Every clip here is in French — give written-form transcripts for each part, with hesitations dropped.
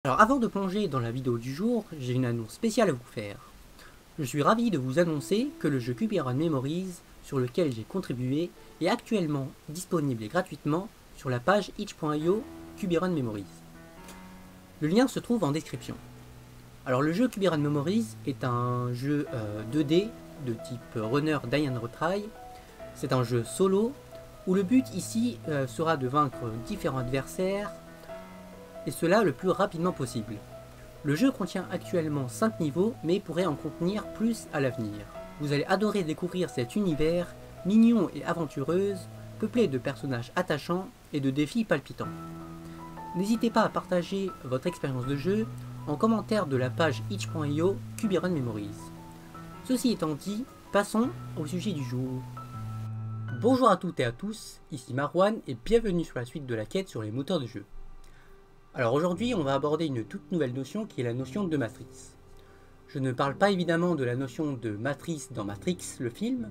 Alors avant de plonger dans la vidéo du jour, j'ai une annonce spéciale à vous faire. Je suis ravi de vous annoncer que le jeu Cubyrun Memories, sur lequel j'ai contribué, est actuellement disponible et gratuitement sur la page itch.io Cubyrun Memories. Le lien se trouve en description. Alors le jeu Cubyrun Memories est un jeu 2D de type runner die and retry. C'est un jeu solo où le but ici sera de vaincre différents adversaires et cela le plus rapidement possible. Le jeu contient actuellement 5 niveaux, mais pourrait en contenir plus à l'avenir. Vous allez adorer découvrir cet univers mignon et aventureuse, peuplé de personnages attachants et de défis palpitants. N'hésitez pas à partager votre expérience de jeu en commentaire de la page itch.io Cubyrun Memories. Ceci étant dit, passons au sujet du jour. Bonjour à toutes et à tous, ici Marwan et bienvenue sur la suite de la quête sur les moteurs de jeu. Alors aujourd'hui, on va aborder une toute nouvelle notion qui est la notion de matrice. Je ne parle pas évidemment de la notion de matrice dans Matrix, le film,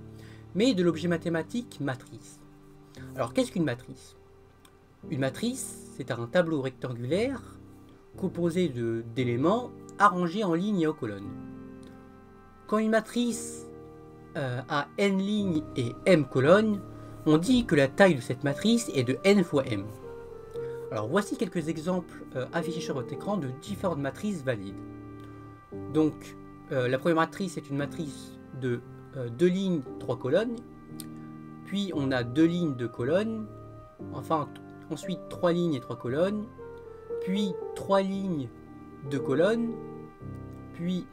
mais de l'objet mathématique matrice. Alors qu'est-ce qu'une matrice? Une matrice, c'est un tableau rectangulaire composé d'éléments arrangés en lignes et en colonnes. Quand une matrice a n lignes et m colonnes, on dit que la taille de cette matrice est de n fois m. Alors voici quelques exemples affichés sur votre écran de différentes matrices valides. Donc la première matrice est une matrice de 2 lignes, 3 colonnes. Puis on a 2 lignes, 2 colonnes. Ensuite 3 lignes et 3 colonnes. Puis 3 lignes, 2 colonnes. Puis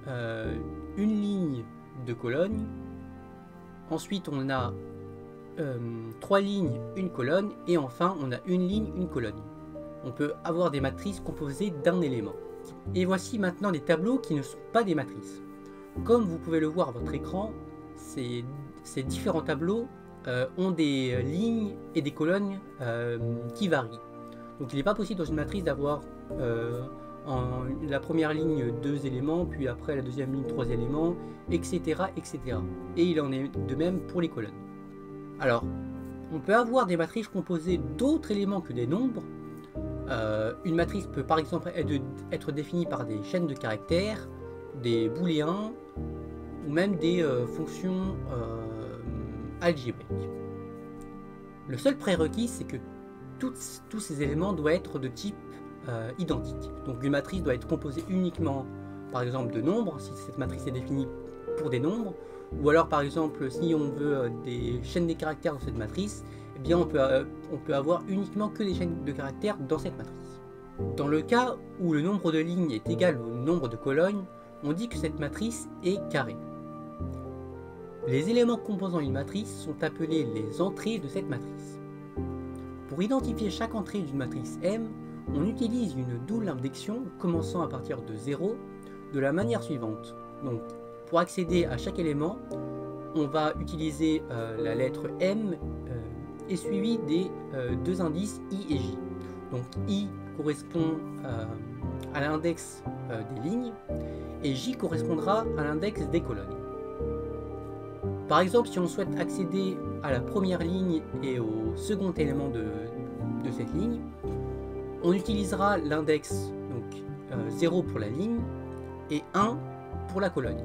une ligne, 2 colonnes. Ensuite on a 3 lignes, une colonne, et enfin on a une ligne, une colonne. On peut avoir des matrices composées d'un élément. Et voici maintenant des tableaux qui ne sont pas des matrices. Comme vous pouvez le voir à votre écran, ces différents tableaux ont des lignes et des colonnes qui varient. Donc il n'est pas possible dans une matrice d'avoir en la première ligne 2 éléments, puis après la deuxième ligne 3 éléments, etc., etc. Et il en est de même pour les colonnes. Alors, on peut avoir des matrices composées d'autres éléments que des nombres. Une matrice peut par exemple être définie par des chaînes de caractères, des booléens, ou même des fonctions algébriques. Le seul prérequis, c'est que tous ces éléments doivent être de type identique. Donc une matrice doit être composée uniquement, par exemple, de nombres, si cette matrice est définie pour des nombres, ou alors par exemple si on veut des chaînes de caractères dans cette matrice, eh bien on peut avoir uniquement que des chaînes de caractères dans cette matrice. Dans le cas où le nombre de lignes est égal au nombre de colonnes, on dit que cette matrice est carrée. Les éléments composant une matrice sont appelés les entrées de cette matrice. Pour identifier chaque entrée d'une matrice M, on utilise une double indexion commençant à partir de 0 de la manière suivante. Donc, pour accéder à chaque élément, on va utiliser la lettre M et suivi des deux indices I et J. Donc I correspond à l'index des lignes et J correspondra à l'index des colonnes. Par exemple, si on souhaite accéder à la première ligne et au second élément de cette ligne, on utilisera l'index 0 pour la ligne et 1 pour la colonne.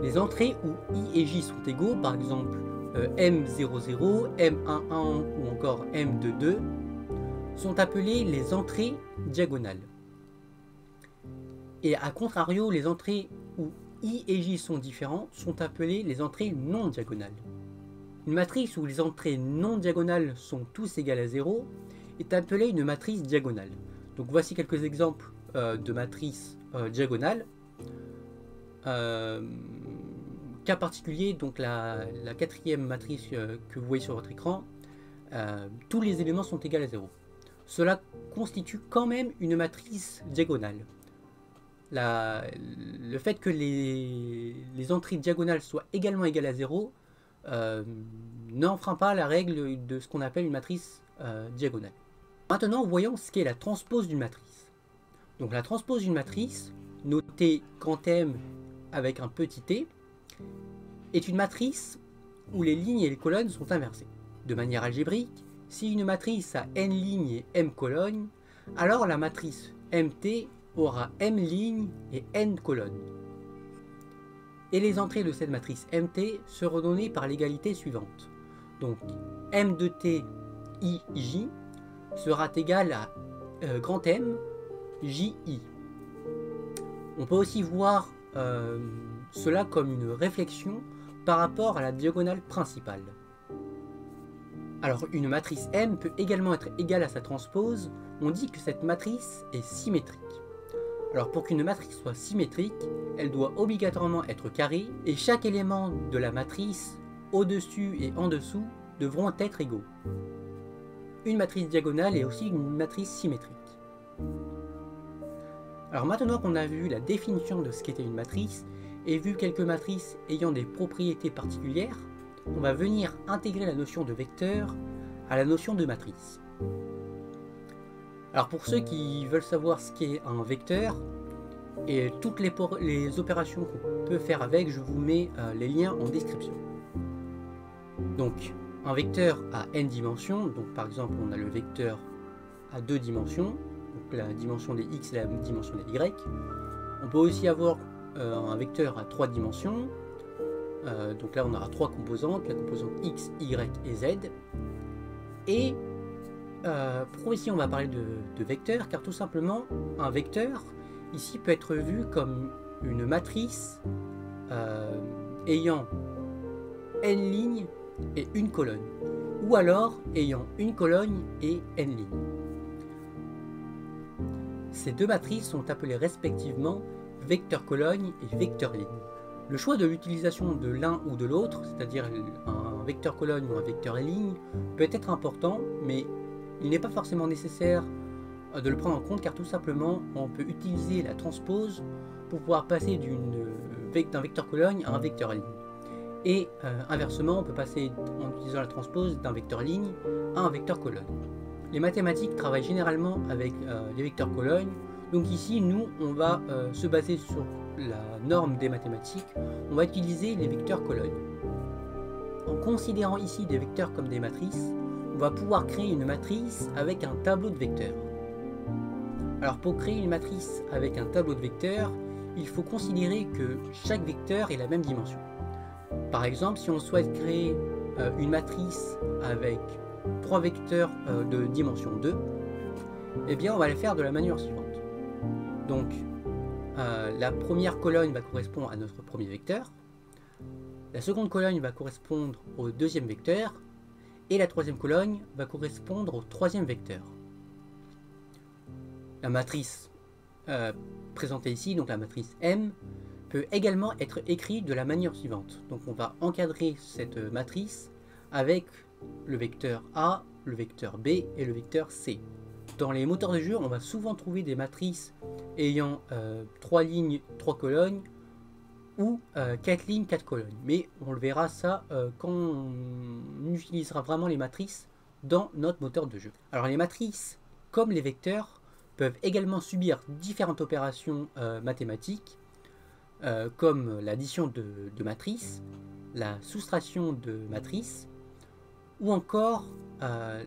Les entrées où I et J sont égaux, par exemple M00, M11 ou encore M22, sont appelées les entrées diagonales. Et à contrario, les entrées où I et J sont différents sont appelées les entrées non diagonales. Une matrice où les entrées non diagonales sont tous égales à 0 est appelée une matrice diagonale. Donc voici quelques exemples de matrices diagonales. Cas particulier, donc la quatrième matrice que vous voyez sur votre écran, tous les éléments sont égaux à 0. Cela constitue quand même une matrice diagonale. Le fait que les entrées diagonales soient également égales à 0 n'enfreint pas la règle de ce qu'on appelle une matrice diagonale. Maintenant, voyons ce qu'est la transpose d'une matrice. Donc la transpose d'une matrice, notée grand M avec un petit t, est une matrice où les lignes et les colonnes sont inversées. De manière algébrique, Si une matrice a n lignes et m colonnes, alors la matrice mt aura m lignes et n colonnes. Et les entrées de cette matrice mt seront données par l'égalité suivante. Donc m de t ij sera égal à grand M ji. On peut aussi voir cela comme une réflexion par rapport à la diagonale principale. Alors une matrice M peut également être égale à sa transpose. On dit que cette matrice est symétrique. Alors pour qu'une matrice soit symétrique, elle doit obligatoirement être carrée et chaque élément de la matrice au-dessus et en dessous devront être égaux. Une matrice diagonale est aussi une matrice symétrique. Alors maintenant qu'on a vu la définition de ce qu'était une matrice et vu quelques matrices ayant des propriétés particulières, on va venir intégrer la notion de vecteur à la notion de matrice. Alors pour ceux qui veulent savoir ce qu'est un vecteur et toutes les opérations qu'on peut faire avec, je vous mets les liens en description. Donc un vecteur a n dimensions, donc par exemple on a le vecteur à 2 dimensions, donc la dimension des x et la dimension des y. On peut aussi avoir un vecteur à 3 dimensions, donc là on aura 3 composantes, la composante x, y et z. Et pour ici on va parler de vecteur, car tout simplement un vecteur ici peut être vu comme une matrice ayant n lignes et une colonne, ou alors ayant une colonne et n lignes. Ces deux matrices sont appelées respectivement vecteur colonne et vecteur ligne. Le choix de l'utilisation de l'un ou de l'autre, c'est-à-dire un vecteur colonne ou un vecteur ligne, peut être important, mais il n'est pas forcément nécessaire de le prendre en compte, car tout simplement on peut utiliser la transpose pour pouvoir passer d'un vecteur colonne à un vecteur ligne. Et inversement, on peut passer en utilisant la transpose d'un vecteur ligne à un vecteur colonne. Les mathématiques travaillent généralement avec les vecteurs colonnes, donc ici nous on va se baser sur la norme des mathématiques, on va utiliser les vecteurs colonnes. En considérant ici des vecteurs comme des matrices, on va pouvoir créer une matrice avec un tableau de vecteurs. Alors pour créer une matrice avec un tableau de vecteurs, il faut considérer que chaque vecteur ait la même dimension. Par exemple, si on souhaite créer une matrice avec 3 vecteurs de dimension 2, eh bien on va le faire de la manière suivante. Donc la première colonne va correspondre à notre premier vecteur, la seconde colonne va correspondre au deuxième vecteur, et la troisième colonne va correspondre au troisième vecteur. La matrice présentée ici, donc la matrice M, peut également être écrite de la manière suivante. Donc on va encadrer cette matrice avec le vecteur A, le vecteur B et le vecteur C. Dans les moteurs de jeu, on va souvent trouver des matrices ayant 3 lignes, 3 colonnes ou 4 lignes, 4 colonnes. Mais on le verra ça quand on utilisera vraiment les matrices dans notre moteur de jeu. Alors les matrices, comme les vecteurs, peuvent également subir différentes opérations mathématiques, comme l'addition de matrices, la soustraction de matrices, ou encore la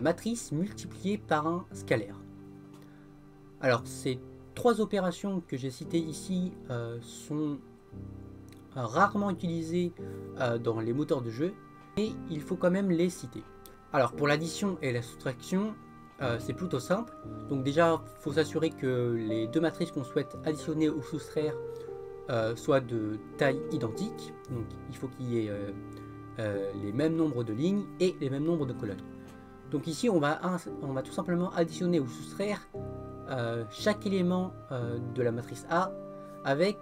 matrice multipliée par un scalaire. Alors ces 3 opérations que j'ai citées ici sont rarement utilisées dans les moteurs de jeu, mais il faut quand même les citer. Alors pour l'addition et la soustraction, c'est plutôt simple. Donc déjà, il faut s'assurer que les deux matrices qu'on souhaite additionner ou soustraire soient de taille identique. Donc il faut qu'il y ait les mêmes nombres de lignes et les mêmes nombres de colonnes. Donc ici, on va tout simplement additionner ou soustraire chaque élément de la matrice A avec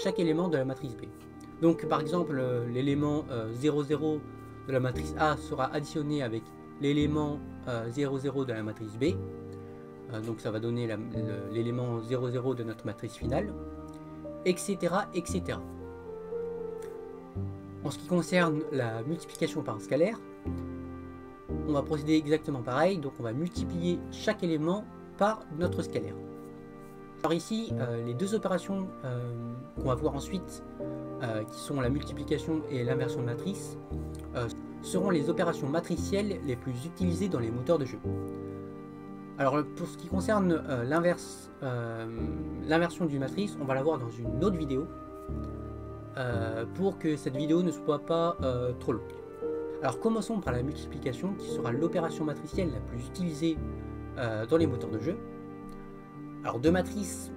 chaque élément de la matrice B. Donc par exemple, l'élément 0, 0 de la matrice A sera additionné avec l'élément 0, 0 de la matrice B. Donc ça va donner l'élément 0, 0 de notre matrice finale, etc., etc. En ce qui concerne la multiplication par un scalaire, on va procéder exactement pareil. Donc on va multiplier chaque élément par notre scalaire. Alors ici, les deux opérations qu'on va voir ensuite, qui sont la multiplication et l'inversion de matrice, seront les opérations matricielles les plus utilisées dans les moteurs de jeu. Alors pour ce qui concerne l'inversion d'une matrice, on va la voir dans une autre vidéo pour que cette vidéo ne soit pas trop longue. Alors commençons par la multiplication qui sera l'opération matricielle la plus utilisée dans les moteurs de jeu. Alors deux matrices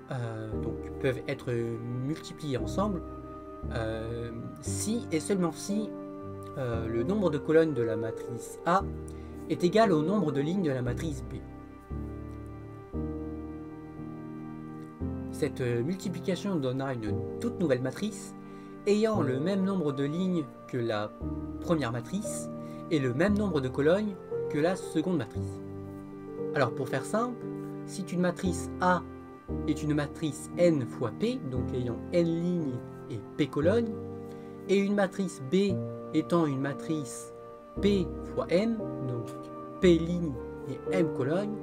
donc, peuvent être multipliées ensemble si et seulement si le nombre de colonnes de la matrice A est égal au nombre de lignes de la matrice B. Cette multiplication donnera une toute nouvelle matrice ayant le même nombre de lignes que la première matrice et le même nombre de colonnes que la seconde matrice. Alors pour faire simple, si une matrice A est une matrice n fois P, donc ayant n lignes et P colonnes, et une matrice B étant une matrice P fois M, donc P lignes et M colonnes,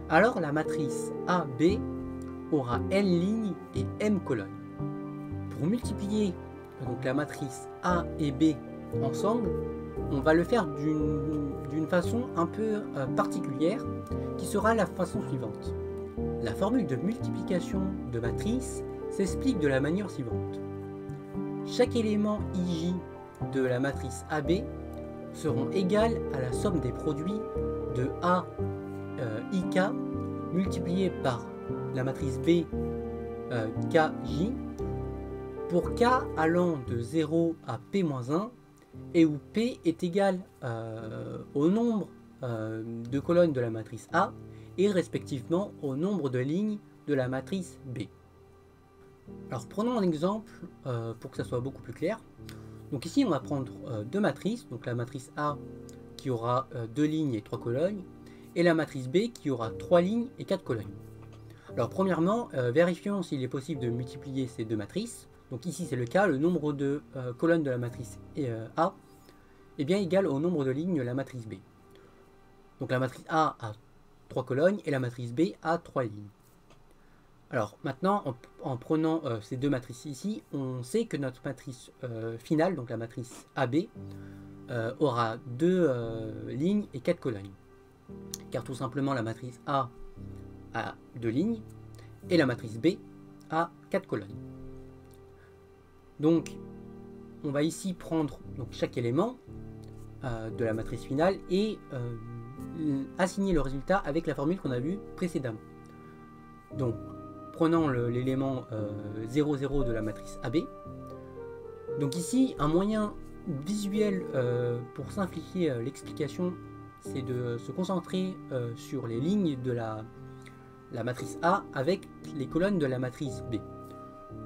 alors la matrice AB aura N lignes et M colonnes. Pour multiplier donc la matrice A et B ensemble, on va le faire d'une façon un peu particulière, qui sera la façon suivante. La formule de multiplication de matrice s'explique de la manière suivante. Chaque élément IJ de la matrice AB seront égales à la somme des produits de A IK multiplié par la matrice B KJ pour K allant de 0 à P-1 et où P est égal au nombre de colonnes de la matrice A et respectivement au nombre de lignes de la matrice B. Alors prenons un exemple pour que ça soit beaucoup plus clair. Donc ici on va prendre deux matrices, donc la matrice A qui aura 2 lignes et 3 colonnes et la matrice B qui aura 3 lignes et 4 colonnes. Alors premièrement, vérifions s'il est possible de multiplier ces deux matrices. Donc ici c'est le cas, le nombre de colonnes de la matrice A est bien égal au nombre de lignes de la matrice B. Donc la matrice A a 3 colonnes et la matrice B a 3 lignes. Alors maintenant, en prenant ces deux matrices ici, on sait que notre matrice finale, donc la matrice AB, aura 2 lignes et 4 colonnes. Car tout simplement la matrice A a 2 lignes et la matrice B a 4 colonnes. Donc on va ici prendre donc, chaque élément de la matrice finale et assigner le résultat avec la formule qu'on a vue précédemment. Donc prenons l'élément 0, 0 de la matrice AB. Donc ici, un moyen visuel pour simplifier l'explication, c'est de se concentrer sur les lignes de la matrice A avec les colonnes de la matrice B.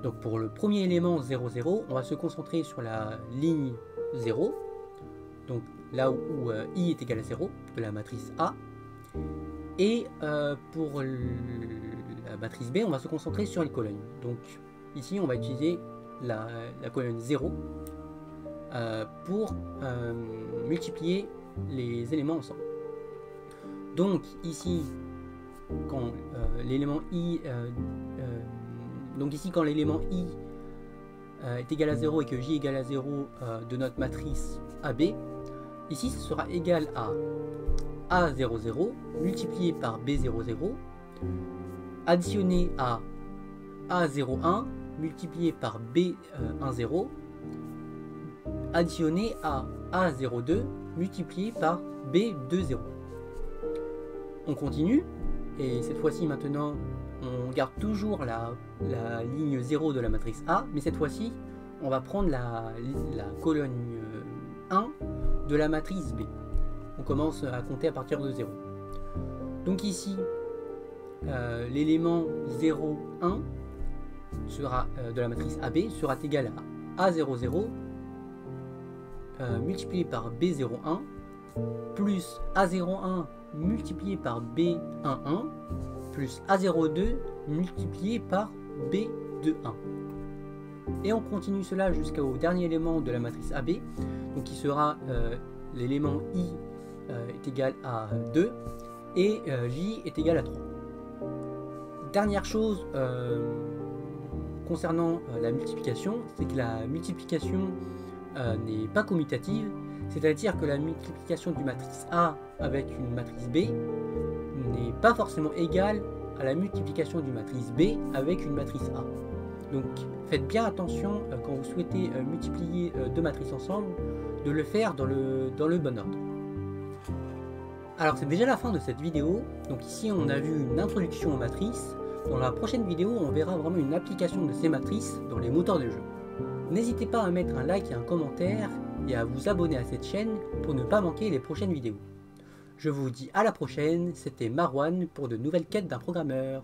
Donc pour le premier élément 0, 0, on va se concentrer sur la ligne 0, donc là où I est égal à 0 de la matrice A. Et pour la matrice B, on va se concentrer sur les colonnes. Donc ici, on va utiliser la colonne 0 pour multiplier les éléments ensemble. Donc ici, quand l'élément I quand l'élément I est égal à 0 et que J est égal à 0 de notre matrice AB, ici ce sera égal à A00 multiplié par B00 additionné à A01 multiplié par B10 additionné à A02 multiplié par B20. On continue et cette fois-ci maintenant on garde toujours la ligne 0 de la matrice A, mais cette fois-ci on va prendre la colonne 1 de la matrice B. On commence à compter à partir de 0. Donc ici, l'élément 0, 1 sera, de la matrice AB sera égal à A00 multiplié par B01 plus A01 multiplié par B11 plus A02 multiplié par B21. Et on continue cela jusqu'au dernier élément de la matrice AB, donc qui sera l'élément I est égal à 2 et J est égal à 3. Dernière chose concernant la multiplication, c'est que la multiplication n'est pas commutative, c'est-à-dire que la multiplication d'une matrice A avec une matrice B n'est pas forcément égale à la multiplication d'une matrice B avec une matrice A. Donc faites bien attention quand vous souhaitez multiplier deux matrices ensemble, de le faire dans le bon ordre. Alors c'est déjà la fin de cette vidéo, donc ici on a vu une introduction aux matrices. Dans la prochaine vidéo on verra vraiment une application de ces matrices dans les moteurs de jeu. N'hésitez pas à mettre un like et un commentaire et à vous abonner à cette chaîne pour ne pas manquer les prochaines vidéos. Je vous dis à la prochaine, c'était Marwan pour de nouvelles quêtes d'un programmeur.